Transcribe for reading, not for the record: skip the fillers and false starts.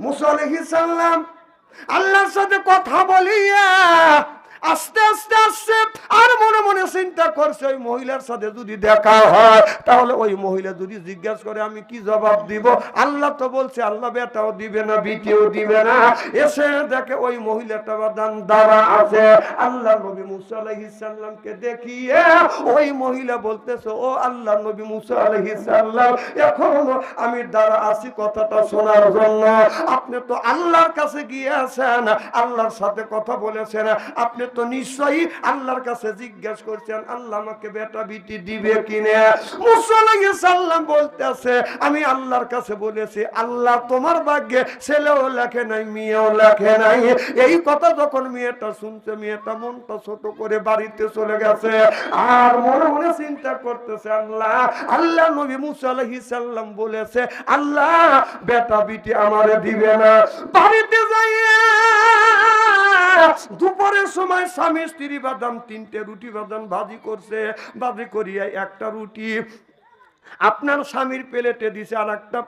মুসা আলাইহিস সালাম আল্লাহর সাথে কথা বলিয়া আস্তে আস্তে আসছে, আর মনে মনে চিন্তা করছে ওই মহিলার সাথে যদি দেখা হয় তাহলে ওই মহিলা যদি জিজ্ঞাসা করে আমি কি জবাব দিব? আল্লাহ তো বলছে আল্লাহ বেটাও দিবে না বিটিও দিবে না। এসে দেখে ওই মহিলাটা দাঁড়া আছে। আল্লাহ নবী মুসা আলাইহিস সালামকে দেখিয়ে ওই মহিলা বলতেছে, ও আল্লাহ নবী মুসা আলাইহিস সালাম, এখন আমি দাঁড়া আছি কথাটা শোনার জন্য। আপনি তো আল্লাহর কাছে গিয়েছেন, আল্লাহর সাথে কথা বলেছেন, আপনি তো নিশ্চয়ই আল্লাহর কাছে জিজ্ঞেস করছেন আল্লাহ আমাকে বেটা বিটি দিবে কিনা। মুসা আলাইহিস সালাম বলতেছে আমি আল্লাহর কাছে বলেছি, আল্লাহ তোমার ভাগ্যে ছেলেও লেখে নাই মেয়েও লেখে নাই। এই কথা যখন মেয়েটা শুনছে, মেয়েটা মনটা ছোট করে বাড়িতে চলে গেছে, আর মনে মনে চিন্তা করতেছে আল্লাহ আল্লাহ নবী মুসা আলাইহিস সালাম বলেছে আল্লাহ বেটা বিটি আমারে দিবে না। বাড়িতে যাইয়া দুপুরের সময় স্বামী স্ত্রী বাদাম 3টে রুটি বাদাম ভাজি করছে, ভাজি করিয়া একটা রুটি আপনার স্বামীর প্লেটে দিছে, আর একটা